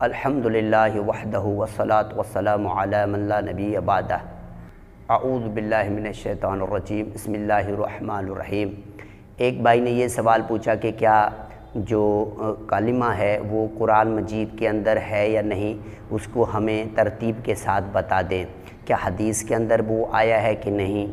الحمدللہ وحدہ والصلاۃ والسلام علی من لا نبی بعدہ۔ اعوذ باللہ من الشیطان الرجیم، بسم اللہ الرحمن الرحیم۔ ایک بھائی نے یہ سوال پوچھا کہ کیا جو کلمہ ہے وہ قرآن مجید کے اندر ہے یا نہیں، اس کو ہمیں ترتیب کے ساتھ بتا دیں، کیا حدیث کے اندر وہ آیا ہے کہ نہیں۔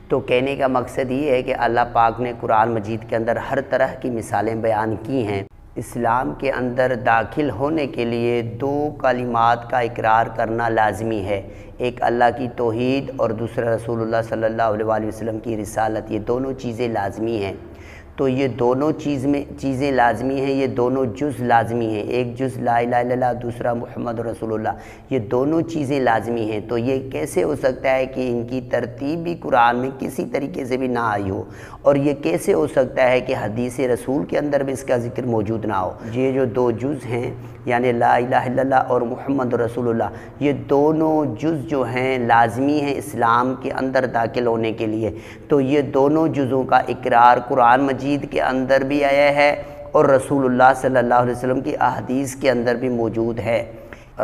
تو کہنے کا مقصد یہ ہے کہ اللہ پاک نے قرآن مجید کے اندر ہر طرح کی مثالیں بیان کی ہیں۔ اسلام کے اندر داخل ہونے کے لیے دو کلمات کا اقرار کرنا لازمی ہے، ایک اللہ کی توحید اور دوسرا رسول اللہ صلی اللہ علیہ وآلہ وسلم کی رسالت۔ یہ دونوں چیزیں لازمی ہیں۔ تو یہ دونوں چیزیں لازمی ہیں، یہ دونوں جز لازمی ہیں، ایک جز لا الہ الا اللہ، دوسرا محمد رسول اللہ، یہ دونوں چیزیں لازمی ہیں۔ تو یہ کیسے ہو سکتا ہے کہ ان کی ترتیب بھی قرآن میں کسی طریقے سے بھی نہ آئی ہو، اور یہ کیسے ہو سکتا ہے کہ حدیث رسول کے اندر بھی اس کا ذکر موجود نہ ہو۔ یہ جو دو جز ہیں یعنی لا الہ الا اللہ اور محمد رسول اللہ، یہ دونوں جز جو ہیں لازمی ہیں اسلام کے اندر داخل ہونے کے لیے۔ تو یہ دونوں جزوں کا اقرار قرآن مجید کے اندر بھی آیا ہے اور رسول اللہ صلی اللہ علیہ وسلم کی احادیث کے اندر بھی موجود ہے۔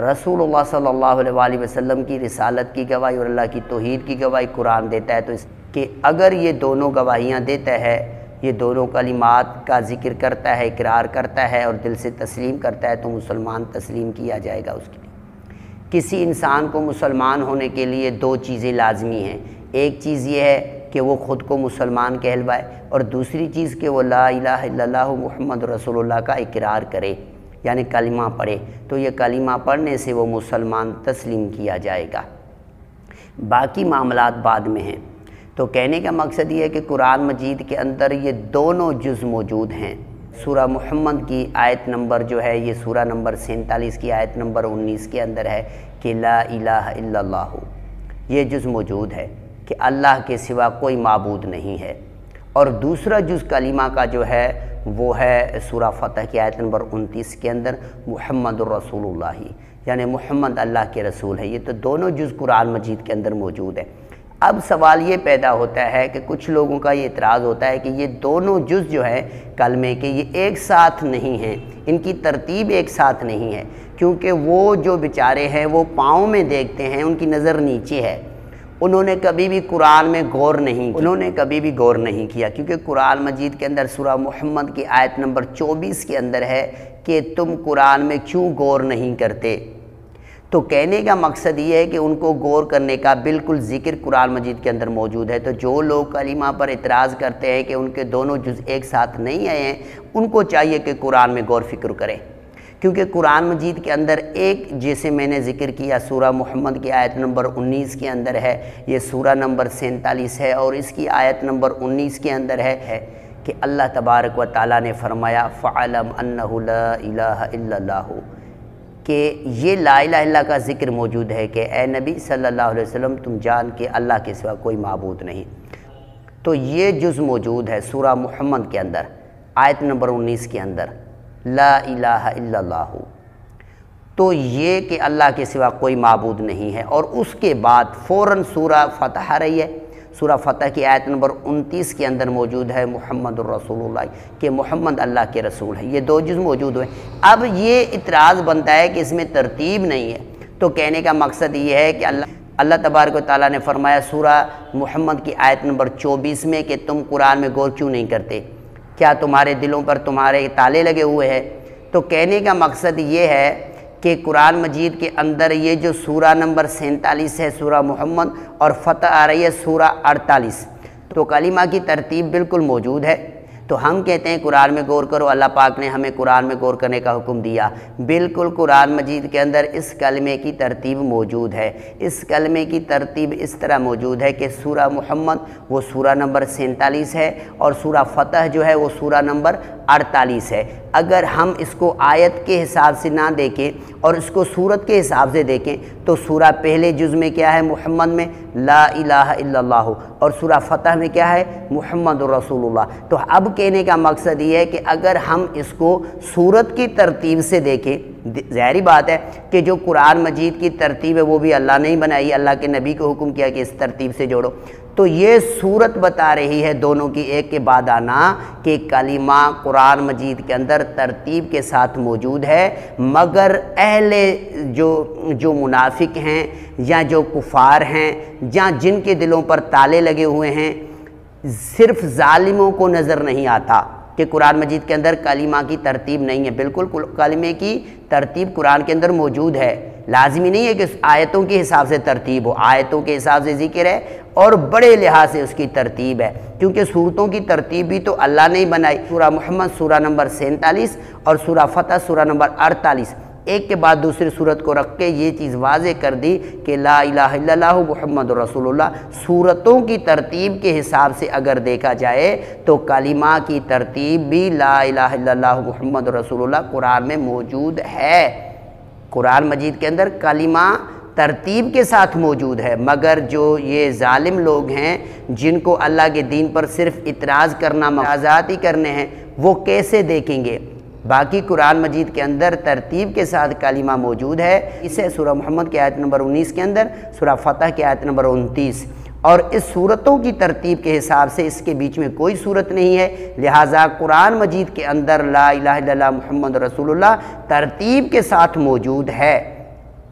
رسول اللہ صلی اللہ علیہ وآلہ وسلم کی رسالت کی گواہی اور اللہ کی توحید کی گواہی قرآن دیتا ہے، تو اس کہ اگر یہ دونوں گواہیاں دیتا ہے، یہ دونوں کلمات کا ذکر کرتا ہے، اقرار کرتا ہے اور دل سے تسلیم کرتا ہے، تو مسلمان تسلیم کیا جائے گا اس کے لیے۔ کسی انسان کو مسلمان ہونے کے لیے دو چیزیں لازمی ہیں، ایک چیز یہ ہے کہ وہ خود کو مسلمان کہلوائے، اور دوسری چیز کہ وہ لا الہ الا اللہ محمد رسول اللہ کا اقرار کرے، یعنی کلمہ پڑھے۔ تو یہ کلمہ پڑھنے سے وہ مسلمان تسلیم کیا جائے گا، باقی معاملات بعد میں ہیں۔ تو کہنے کا مقصد یہ ہے کہ قرآن مجید کے اندر یہ دونوں جز موجود ہیں۔ سورہ محمد کی آیت نمبر جو ہے، یہ سورہ نمبر 47 کی آیت نمبر 19 کے اندر ہے کہ لا الہ الا اللہ، یہ جز موجود ہے کہ اللہ کے سوا کوئی معبود نہیں ہے۔ اور دوسرا جز کلمہ کا جو ہے وہ ہے سورہ فتح کی آیت نمبر 29 کے اندر محمد الرسول اللہ، یعنی محمد اللہ کے رسول ہے۔ یہ تو دونوں جز قرآن مجید کے اندر موجود ہے۔ اب سوال یہ پیدا ہوتا ہے کہ کچھ لوگوں کا یہ اعتراض ہوتا ہے کہ یہ دونوں جز جو ہے کلمے کے، یہ ایک ساتھ نہیں ہیں، ان کی ترتیب ایک ساتھ نہیں ہے، کیونکہ وہ جو بیچارے ہیں وہ پاؤں میں دیکھتے ہیں، ان کی نظر نیچے ہے، انہوں نے کبھی بھی قرآن میں غور نہیں کیا، کیونکہ قرآن مجید کے اندر سورہ محمد کی آیت نمبر 24 کے اندر ہے کہ تم قرآن میں کیوں غور نہیں کرتے۔ تو کہنے کا مقصد یہ ہے کہ ان کو غور کرنے کا بالکل ذکر قرآن مجید کے اندر موجود ہے۔ تو جو لوگ کلمہ پر اعتراض کرتے ہیں کہ ان کے دونوں جز ایک ساتھ نہیں آئے ہیں، ان کو چاہیے کہ قرآن میں غور فکر کریں، کیونکہ قرآن مجید کے اندر ایک، جیسے میں نے ذکر کیا سورہ محمد کی آیت نمبر 19 کے اندر ہے، یہ سورہ نمبر 47 ہے، اور اس کی آیت نمبر 19 کے اندر ہے کہ اللہ تبارک و تعالیٰ نے فرمایا فَعَلَمْ أَنَّهُ لَا إِلَٰهَ إِلَّا اللَّهُ، کہ یہ لا الہ الا اللہ کا ذکر موجود ہے کہ اے نبی صلی اللہ علیہ وسلم تم جان کہ اللہ کے سوا کوئی معبود نہیں۔ تو یہ جز موجود ہے سورہ محمد کے اندر آیت نمبر 19 کے اندر، لا الہ الا اللہ، تو یہ کہ اللہ کے سوا کوئی معبود نہیں ہے۔ اور اس کے بعد فوراً سورہ فتح آ رہی ہے، سورہ فتح کی آیت نمبر 29 کے اندر موجود ہے محمد الرسول اللہ، کہ محمد اللہ کے رسول ہے۔ یہ دو جز موجود ہوئے۔ اب یہ اعتراض بنتا ہے کہ اس میں ترتیب نہیں ہے۔ تو کہنے کا مقصد یہ ہے کہ اللہ تبارک و تعالیٰ نے فرمایا سورہ محمد کی آیت نمبر 24 میں کہ تم قرآن میں غور کیوں نہیں کرتے، کیا تمہارے دلوں پر تمہارے تالے لگے ہوئے ہیں۔ تو کہنے کا مقصد یہ ہے کہ قرآن مجید کے اندر یہ جو سورہ نمبر 47 ہے سورہ محمد، اور فتح آ رہی ہے سورہ 48، تو کلمہ کی ترتیب بالکل موجود ہے۔ تو ہم کہتے ہیں قرآن میں غور کرو، اللہ پاک نے ہمیں قرآن میں غور کرنے کا حکم دیا، بالکل قرآن مجید کے اندر اس کلمے کی ترتیب موجود ہے۔ اس کلمے کی ترتیب اس طرح موجود ہے کہ سورہ محمد وہ سورہ نمبر 47 ہے، اور سورہ فتح جو ہے وہ سورہ نمبر 48 ہے۔ اگر ہم اس کو آیت کے حساب سے نہ دیکھیں اور اس کو سورت کے حساب سے دیکھیں تو سورہ پہلے جز میں کیا ہے محمد میں لا الہ الا اللہ، اور سورہ فتح میں کیا ہے محمد الرسول اللہ۔ تو اب کہنے کا مقصد یہ ہے کہ اگر ہم اس کو سورت کی ترتیب سے دیکھیں، ظاہری بات ہے کہ جو قرآن مجید کی ترتیب ہے وہ بھی اللہ نے ہی بنائی، اللہ کے نبی کو حکم کیا کہ اس ترتیب سے جوڑو۔ تو یہ صورت بتا رہی ہے دونوں کی ایک کے بعد آنا کہ کلمہ قرآن مجید کے اندر ترتیب کے ساتھ موجود ہے، مگر اہل جو منافق ہیں یا جو کفار ہیں یا جن کے دلوں پر تالے لگے ہوئے ہیں، صرف ظالموں کو نظر نہیں آتا کہ قرآن مجید کے اندر کلمہ کی ترتیب نہیں ہے۔ بالکل کلمے کی ترتیب قرآن کے اندر موجود ہے، لازمی نہیں ہے کہ آیتوں کے حساب سے ترتیب ہو، آیتوں کے حساب سے ذکر ہے اور بڑے لحاظ سے اس کی ترتیب ہے، کیونکہ سورتوں کی ترتیب بھی تو اللہ نے ہی بنائی۔ سورہ محمد سورہ نمبر 47 اور سورہ فتح سورہ نمبر 48 ایک کے بعد دوسری سورت کو رکھ کے یہ چیز واضح کر دی کہ لا الہ الا اللہ محمد رسول اللہ۔ سورتوں کی ترتیب کے حساب سے اگر دیکھا جائے تو کلمہ کی ترتیب بھی لا الہ الا اللہ محمد رسول اللہ قرآن میں موجود ہے۔ قرآن مجید کے اندر کلمہ ترتیب کے ساتھ موجود ہے، مگر جو یہ ظالم لوگ ہیں جن کو اللہ کے دین پر صرف اعتراض کرنا، مفاضات ہی کرنے ہیں، وہ کیسے دیکھیں گے؟ باقی قرآن مجید کے اندر ترتیب کے ساتھ کلمہ موجود ہے۔ اسے سورہ محمد کی آیت نمبر 19 کے اندر، سورہ فتح کی آیت نمبر 29، اور اس صورتوں کی ترتیب کے حساب سے اس کے بیچ میں کوئی صورت نہیں ہے، لہٰذا قرآن مجید کے اندر لا الہ الا اللہ محمد رسول اللہ ترتیب کے ساتھ موجود ہے،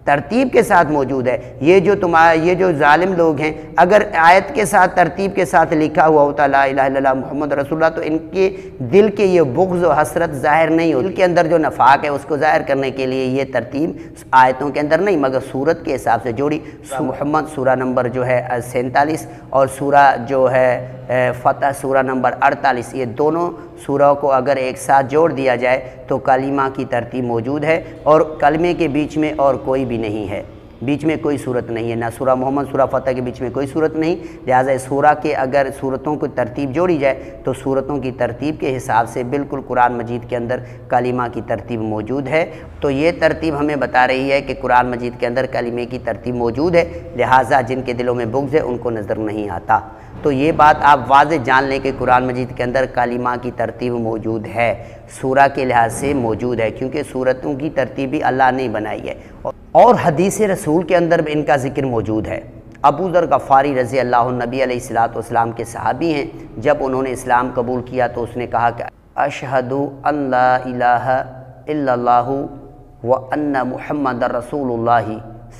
ترتیب کے ساتھ موجود ہے۔ یہ جو ظالم لوگ ہیں، اگر آیت کے ساتھ ترتیب کے ساتھ لکھا ہوا ہوتا لا الہ الا اللہ محمد رسول اللہ تو ان کے دل کے یہ بغض و حسرت ظاہر نہیں ہوتی، دل کے اندر جو نفاق ہے اس کو ظاہر کرنے کے لیے یہ ترتیب آیتوں کے اندر نہیں مگر صورت کے حساب سے جوڑی۔ سورہ محمد سورہ نمبر جو ہے 47 اور سورہ جو ہے فتح سورہ نمبر 48، یہ دونوں سورہ کو اگر ایک ساتھ جوڑ دیا جائے تو کلمہ کی ترتیب موجود ہے، اور کلمے کے بیچ میں اور کوئی بھی نہیں ہے، بیچ میں کوئی صورت نہیں ہے، نہ سورہ محمد سورہ فتح کے بیچ میں کوئی صورت نہیں، لہٰذا اس سورہ کے اگر صورتوں کو ترتیب جوڑی جائے تو صورتوں کی ترتیب کے حساب سے بالکل قرآن مجید کے اندر کلمہ کی ترتیب موجود ہے۔ تو یہ ترتیب ہمیں بتا رہی ہے کہ قرآن مجید کے اندر کلمے کی ترتیب موجود ہے، لہٰذا جن کے دلوں میں بغض ہے ان کو نظر نہیں آتا۔ تو یہ بات آپ واضح جان لیں کہ قرآن مجید کے اندر کلمہ کی ترتیب موجود ہے، سورہ کے لحاظ سے موجود ہے، کیونکہ سورتوں کی ترتیب بھی اللہ نے بنائی ہے، اور حدیث رسول کے اندر بھی ان کا ذکر موجود ہے۔ ابو ذر غفاری رضی اللہ عنہ نبی علیہ السلام کے صحابی ہیں، جب انہوں نے اسلام قبول کیا تو اس نے کہا کہ اشہد ان لا الہ الا اللہ وان محمد رسول اللہ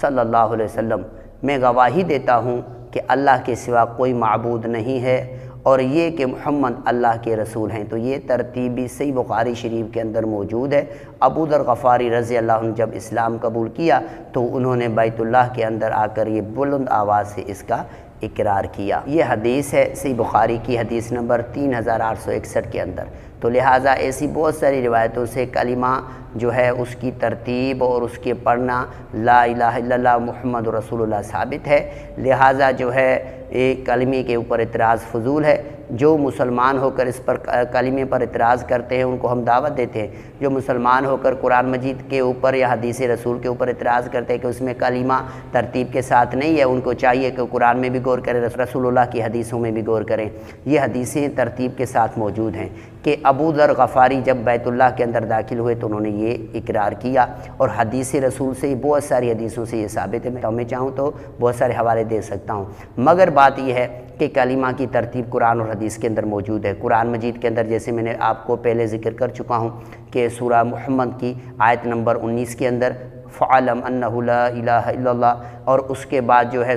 صلی اللہ علیہ وسلم، میں گواہی دیتا ہوں کہ اللہ کے سوا کوئی معبود نہیں ہے اور یہ کہ محمد اللہ کے رسول ہیں۔ تو یہ ترتیب بھی صحیح بخاری شریف کے اندر موجود ہے۔ ابو ذر غفاری رضی اللہ عنہ جب اسلام قبول کیا تو انہوں نے بیت اللہ کے اندر آ کر یہ بلند آواز سے اس کا اقرار کیا۔ یہ حدیث ہے صحیح بخاری کی حدیث نمبر 3861 کے اندر۔ تو لہٰذا ایسی بہت ساری روایتوں سے کلمہ جو ہے اس کی ترتیب اور اس کے پڑھنا لا الہ الا اللہ محمد رسول اللہ ثابت ہے، لہٰذا جو ہے ایک کلمے کے اوپر اعتراض فضول ہے۔ جو مسلمان ہو کر اس پر کلمے پر اعتراض کرتے ہیں ان کو ہم دعوت دیتے ہیں، جو مسلمان ہو کر قرآن مجید کے اوپر یا حدیث رسول کے اوپر اعتراض کرتے ہیں کہ اس میں کلمہ ترتیب کے ساتھ نہیں ہے، ان کو چاہیے کہ قرآن میں بھی غور کریں، رسول اللہ کی حدیثوں میں بھی غور کریں۔ یہ حدیثیں ترتیب کے ساتھ موجود ہیں کہ ابو ذر غفاری جب بیت اللہ کے اندر داخل ہوئے تو انہوں نے یہ اقرار کیا، اور حدیث رسول سے بہت ساری حدیثوں سے یہ ثابت ہے۔ میں چاہوں تو بہت سارے حوالے دے سکتا ہوں، مگر بات یہ ہے کہ کلمہ کی ترتیب قرآن اور حدیث کے اندر موجود ہے۔ قرآن مجید کے اندر جیسے میں نے آپ کو پہلے ذکر کر چکا ہوں کہ سورہ محمد کی آیت نمبر 19 کے اندر فَعَلَمْ أَنَّهُ لَا إِلَٰهَ إِلَّا اللَّهُ، اور اس کے بعد جو ہے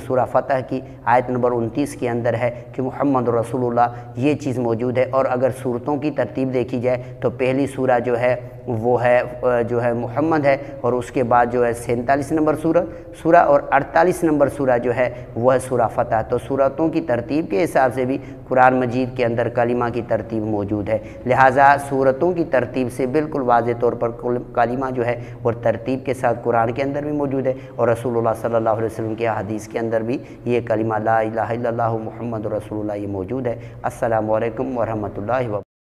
سورہ فتح کی آیت نمبر 29 کے اندر ہے کہ محمد رسول اللہ، یہ چیز موجود ہے۔ اور اگر صورتوں کی ترتیب دیکھی جائے تو پہلی سورہ جو ہے وہ ہے محمد ہے، اور اس کے بعد جو ہے 47 نمبر سورہ اور 48 نمبر سورہ جو ہے وہ ہے سورہ فتح۔ تو سورتوں کی ترتیب کے حساب سے بھی قرآن مجید کے اندر کلمہ کی ترتیب موجود ہے، لہٰذا سورتوں کی ترتیب سے بالکل واضح طور پر کلمہ جو ہے وہ ترتیب کے ساتھ قرآن کے اندر بھی موجود ہے، اور رسول اللہ صلی اللہ علیہ وسلم کے حدیث کے اندر بھی یہ کلمہ لا الہ الا اللہ محمد رسول اللہ یہ موجود ہے۔ السلام علیکم ورحمۃ اللہ وبرکاتہ۔